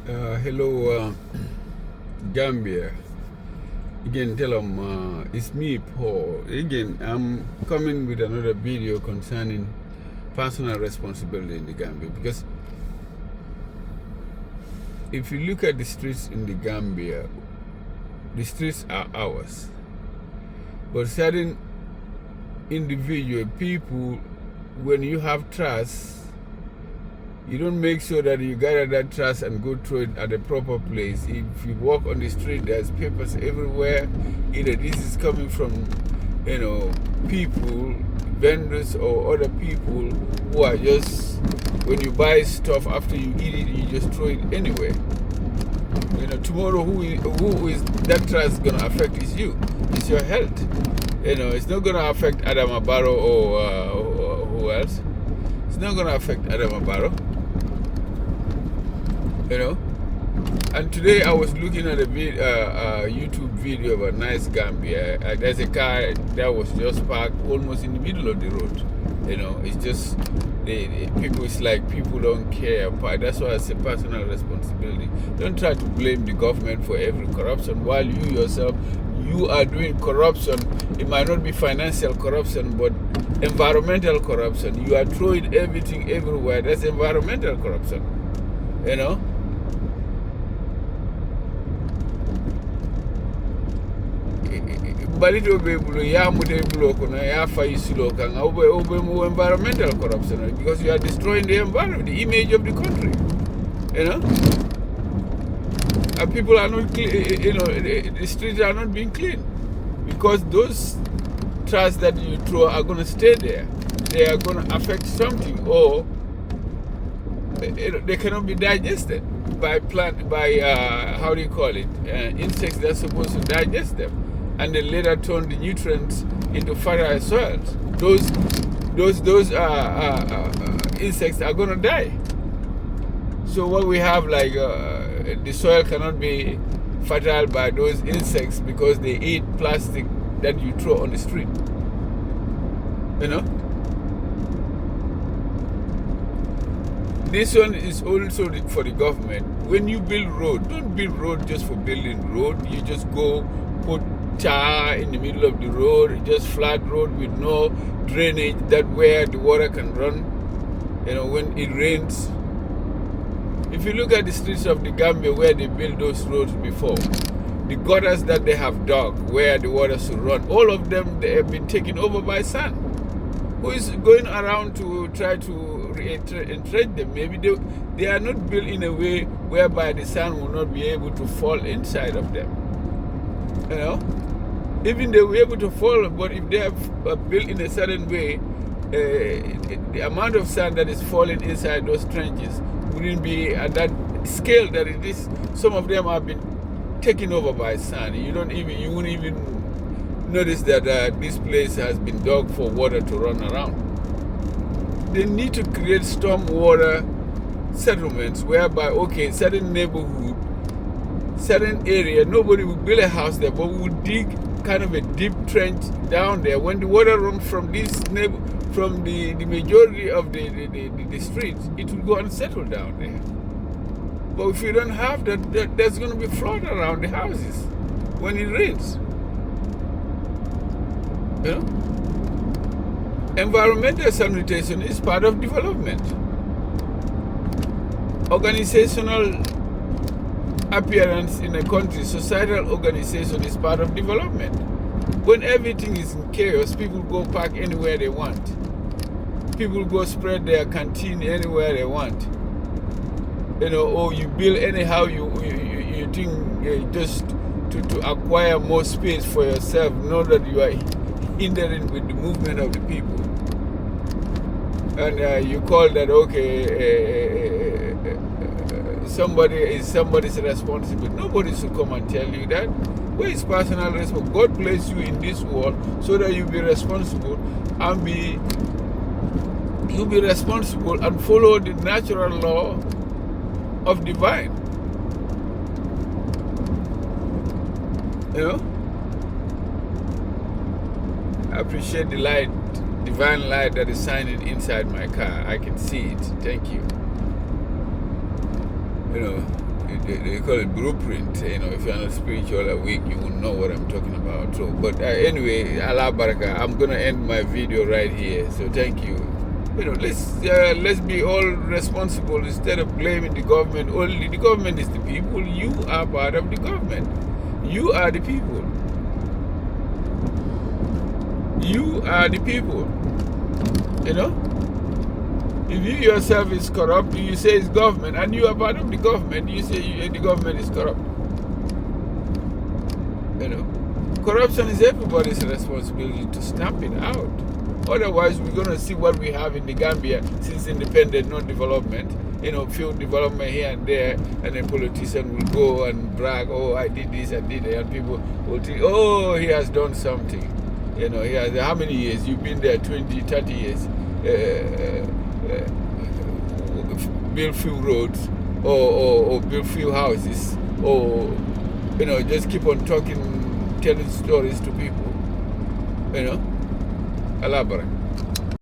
Hello, Gambia. Again, tell them it's me, Paul. Again, I'm coming with another video concerning personal responsibility in the Gambia. Because if you look at the streets in the Gambia, the streets are ours. But certain individual people, when you have trust, you don't make sure that you gather that trust and go through it at the proper place. If you walk on the street, there's papers everywhere. Either this is coming from, people, vendors or other people who are just, when you buy stuff after you eat it, you just throw it anywhere. Tomorrow who is that trust gonna affect is you. It's your health. It's not gonna affect Adam Barrow or who else. It's not gonna affect Adam Barrow. And today I was looking at a YouTube video about nice Gambia. There's a car that was just parked almost in the middle of the road. It's just the people. It's like people don't care. That's why it's a personal responsibility. Don't try to blame the government for every corruption while you yourself you are doing corruption. It might not be financial corruption, but environmental corruption. You are throwing everything everywhere. That's environmental corruption. Balito bebulo ya mute bulo kuna ya faisilo kanga ube mu environmental corruption because you are destroying the environment, the image of the country. And people are not clean, the streets are not being clean because those trash that you throw are going to stay there. They are going to affect something, or they cannot be digested by how do you call it, insects that are supposed to digest them, and then later turn the nutrients into fertile soils. Those insects are going to die. So what we have, like the soil cannot be fertile by those insects because they eat plastic that you throw on the street. This one is also for the government. When you build road, don't build road just for building road. You just go put tar in the middle of the road, just flat road with no drainage, that where the water can run, when it rains. If you look at the streets of the Gambia where they built those roads before, the gutters that they have dug where the water should run, all of them, they have been taken over by sand. Who is going around to try to entrench them? Maybe they are not built in a way whereby the sand will not be able to fall inside of them. Even they were able to fall, but if they have built in a certain way, the amount of sand that is falling inside those trenches wouldn't be at that scale that it is. Some of them have been taken over by sand. You wouldn't even notice that this place has been dug for water to run around. They need to create stormwater settlements whereby, certain neighborhood, certain area, nobody would build a house there, but we would dig kind of a deep trench down there. When the water runs from from the majority of the streets, it will go and settle down there. But if you don't have that, there's going to be flood around the houses when it rains. Environmental sanitation is part of development. Organizational appearance in a country, societal organization is part of development. When everything is in chaos, people go park anywhere they want. People go spread their canteen anywhere they want. Or you build anyhow you think just to acquire more space for yourself, know that you are hindering with the movement of the people. And you call that, somebody's responsibility. Nobody should come and tell you that. Where is personal responsibility? God placed you in this world so that you be responsible and you be responsible and follow the natural law of divine. I appreciate the light, divine light that is shining inside my car. I can see it. Thank you. they call it blueprint. You know, if you're not spiritual or weak, you won't know what I'm talking about. So, but anyway, Allah Baraka, I'm gonna end my video right here. So thank you. You know, let's be all responsible instead of blaming the government. Only the government is the people. You are part of the government. You are the people. You are the people. You know? If you yourself is corrupt, you say it's government, and you are part of the government, you say the government is corrupt. You know? Corruption is everybody's responsibility to stamp it out. Otherwise, we're going to see what we have in the Gambia since independent, no development. You know, few development here and there, and then politicians will go and brag, oh, I did this, I did that, and people will think, oh, he has done something. You know, he has, how many years? You've been there 20, 30 years. Build few roads or build few houses, or, you know, just keep on talking, telling stories to people. You know, Allah Barak.